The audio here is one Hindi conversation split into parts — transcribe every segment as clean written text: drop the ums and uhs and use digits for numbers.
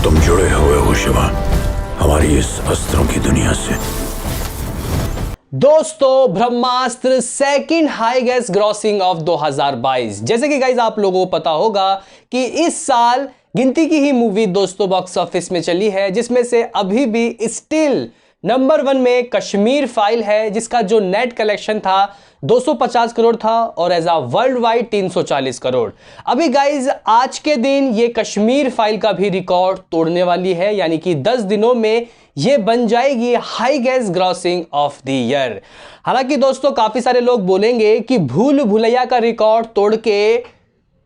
तुम जुड़े हुए हो शिवा हमारी इस अस्त्रों की दुनिया से। दोस्तों, ब्रह्मास्त्र सेकंड हाईएस्ट ग्रॉसिंग ऑफ 2022। जैसे कि गाइज आप लोगों को पता होगा कि इस साल गिनती की ही मूवी दोस्तों बॉक्स ऑफिस में चली है, जिसमें से अभी भी स्टिल नंबर 1 में कश्मीर फाइल है, जिसका जो नेट कलेक्शन था 250 करोड़ था और एज आ वर्ल्ड वाइड 340 करोड़। अभी गाइज आज के दिन ये कश्मीर फाइल का भी रिकॉर्ड तोड़ने वाली है, यानी कि 10 दिनों में ये बन जाएगी highest grossing of the year. हालांकि दोस्तों काफी सारे लोग बोलेंगे कि भूल भुलैया का रिकॉर्ड तोड़ के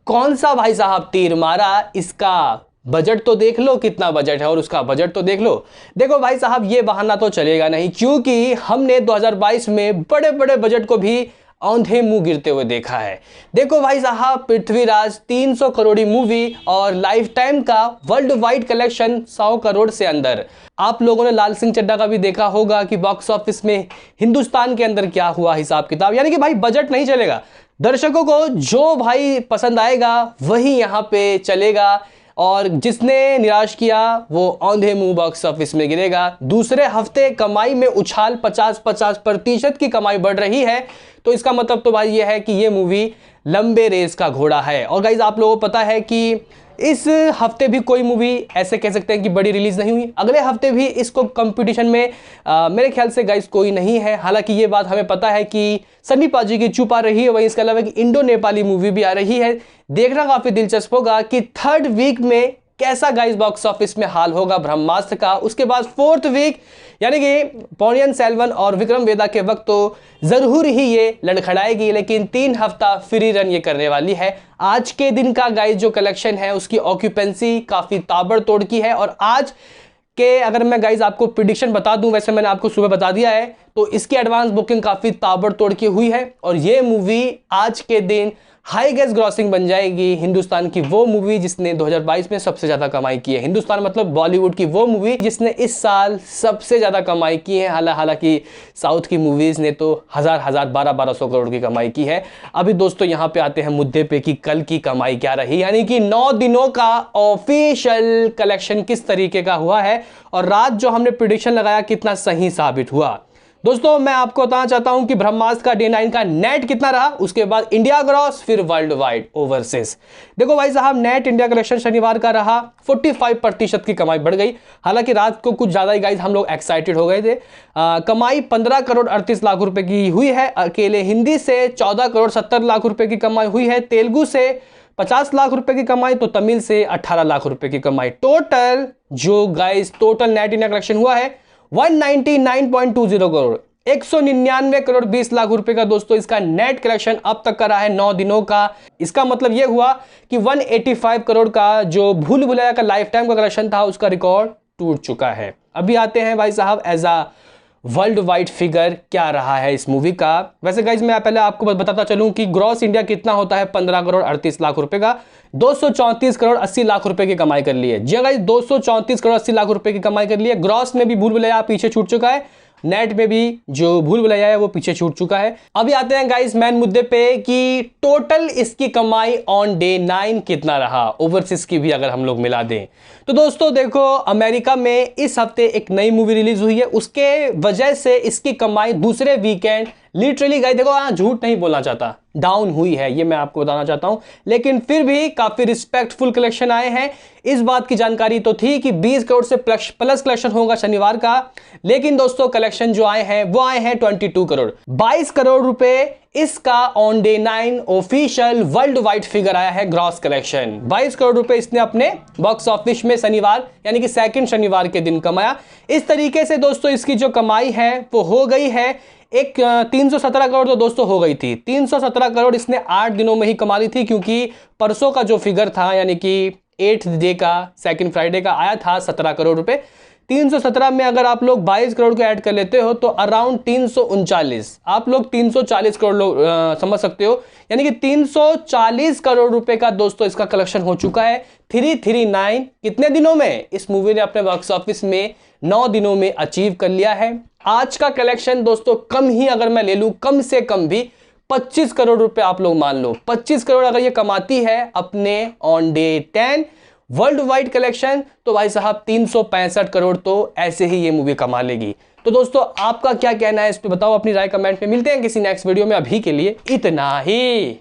कौन सा भाई साहब तीर मारा, इसका बजट तो देख लो कितना बजट है और उसका बजट तो देख लो। देखो भाई साहब, ये बहाना तो चलेगा नहीं, क्योंकि हमने 2022 में बड़े बड़े बजट को भी औंधे मुंह गिरते हुए देखा है। देखो भाई साहब, पृथ्वीराज 300 करोड़ी मूवी और लाइफ टाइम का वर्ल्ड वाइड कलेक्शन 100 करोड़ से अंदर। आप लोगों ने लाल सिंह चड्ढा का भी देखा होगा कि बॉक्स ऑफिस में हिंदुस्तान के अंदर क्या हुआ हिसाब किताब, यानी कि भाई बजट नहीं चलेगा। दर्शकों को जो भाई पसंद आएगा वही यहाँ पे चलेगा और जिसने निराश किया वो औंधे मुंह बॉक्स ऑफिस में गिरेगा। दूसरे हफ्ते कमाई में उछाल 50% की कमाई बढ़ रही है, तो इसका मतलब तो भाई ये है कि ये मूवी लंबे रेस का घोड़ा है। और गाइज आप लोगों को पता है कि इस हफ्ते भी कोई मूवी ऐसे कह सकते हैं कि बड़ी रिलीज नहीं हुई, अगले हफ्ते भी इसको कंपटीशन में मेरे ख्याल से गाइज कोई नहीं है। हालांकि ये बात हमें पता है कि सन्नी पाजी की चुप आ रही है, वहीं इसके अलावा कि इंडो नेपाली मूवी भी आ रही है। देखना काफी दिलचस्प होगा कि 3rd वीक में कैसा गाइस बॉक्स ऑफिस में हाल होगा ब्रह्मास्त्र का। उसके बाद 4th वीक यानी कि पोनियन सेल्वन और विक्रम वेदा के वक्त तो जरूर ही ये लड़खड़ाएगी, लेकिन 3 हफ्ता फ्री रन ये करने वाली है। आज के दिन का गाइस जो कलेक्शन है उसकी ऑक्यूपेंसी काफी ताबड़तोड़ की है। और आज के अगर मैं गाइज आपको प्रिडिक्शन बता दूं, वैसे मैंने आपको सुबह बता दिया है, तो इसकी एडवांस बुकिंग काफी ताबड़तोड़ की हुई है और ये मूवी आज के दिन हाईएस्ट ग्रॉसिंग बन जाएगी। हिंदुस्तान की वो मूवी जिसने 2022 में सबसे ज्यादा कमाई की है। हिंदुस्तान मतलब बॉलीवुड की वो मूवी जिसने इस साल सबसे ज्यादा कमाई की है। हालांकि साउथ की मूवीज ने तो हजार 1200 करोड़ की कमाई की है। अभी दोस्तों यहाँ पे आते हैं मुद्दे पे कि कल की कमाई क्या रही, यानी कि 9 दिनों का ऑफिशियल कलेक्शन किस तरीके का हुआ है और रात जो हमने प्रिडिक्शन लगाया कितना सही साबित हुआ। दोस्तों मैं आपको बताना चाहता हूं कि ब्रह्मास्त्र का डे 9 का नेट कितना रहा, उसके बाद इंडिया ग्रॉस, फिर वर्ल्ड वाइड ओवरसीज। देखो भाई साहब, नेट इंडिया कलेक्शन शनिवार का रहा 45% की कमाई बढ़ गई। हालांकि रात को कुछ ज्यादा ही गाइज हम लोग एक्साइटेड हो गए थे। कमाई 15 करोड़ 38 लाख रुपए की हुई है। अकेले हिंदी से 14 करोड़ 70 लाख रुपए की कमाई हुई है, तेलुगु से 50 लाख रुपए की कमाई, तो तमिल से 18 लाख रुपए की कमाई। टोटल जो guys total net India collection हुआ है 199.20 करोड़, 199 करोड़ 20 लाख रुपए का दोस्तों इसका नेट कलेक्शन अब तक करा है 9 दिनों का। इसका मतलब यह हुआ कि 185 करोड़ का जो भूल भुलैया का लाइफ टाइम का कलेक्शन था उसका रिकॉर्ड टूट चुका है। अभी आते हैं भाई साहब एज आ वर्ल्ड वाइड फिगर क्या रहा है इस मूवी का। वैसे गाइज मैं पहले आपको बताता चलूं कि ग्रॉस इंडिया कितना होता है 15 करोड़ 38 लाख रुपए का, 234 करोड़ 80 लाख रुपए की कमाई कर ली है। जी गाइज 234 करोड़ 80 लाख रुपए की कमाई कर ली है। ग्रॉस में भी भूल भुलैया पीछे छूट चुका है, नेट में भी जो भूल भुलैया है वो पीछे छूट चुका है। अभी आते हैं गाइस मेन मुद्दे पे कि टोटल इसकी कमाई ऑन डे 9 कितना रहा, ओवरसीज की भी अगर हम लोग मिला दें तो दोस्तों देखो अमेरिका में इस हफ्ते एक नई मूवी रिलीज हुई है, उसके वजह से इसकी कमाई दूसरे वीकेंड लिटरली गाइस देखो झूठ नहीं बोलना चाहता, डाउन हुई है, ये मैं आपको बताना चाहता हूं। लेकिन फिर भी काफी रिस्पेक्टफुल कलेक्शन आए हैं। इस बात की जानकारी तो थी कि 20 करोड़ से प्लस कलेक्शन होगा शनिवार का, लेकिन दोस्तों कलेक्शन जो आए हैं वो आए हैं 22 करोड़ 22 करोड़ रुपए इसका on day 9 official world wide figure आया है ग्रॉस कलेक्शन। 22 करोड़ रुपए इसने अपने बॉक्स ऑफिस में शनिवार यानी कि सेकंड शनिवार के दिन कमाया। इस तरीके से दोस्तों इसकी जो कमाई है वो हो गई है एक 317 करोड़ तो दोस्तों हो गई थी। 317 करोड़ इसने 8 दिनों में ही कमा ली थी, क्योंकि परसों का जो फिगर था यानी कि 8th डे का सेकंड फ्राइडे का आया था 17 करोड़ रुपए। 317 में अगर आप लोग 22 करोड़ को ऐड कर लेते हो तो अराउंड 339 आप लोग 340 करोड़ लोग समझ सकते हो, यानी कि 340 करोड़ रुपए का दोस्तों इसका कलेक्शन हो चुका है 339 कितने दिनों में। इस मूवी ने अपने बॉक्स ऑफिस में 9 दिनों में अचीव कर लिया है। आज का कलेक्शन दोस्तों कम ही अगर मैं ले लूं, कम से कम भी 25 करोड़ रुपए आप लोग मान लो, 25 करोड़ अगर ये कमाती है अपने on day 10 world wide collection तो भाई साहब 365 करोड़ तो ऐसे ही ये मूवी कमा लेगी। तो दोस्तों आपका क्या कहना है इस पे बताओ अपनी राय कमेंट में। मिलते हैं किसी नेक्स्ट वीडियो में, अभी के लिए इतना ही।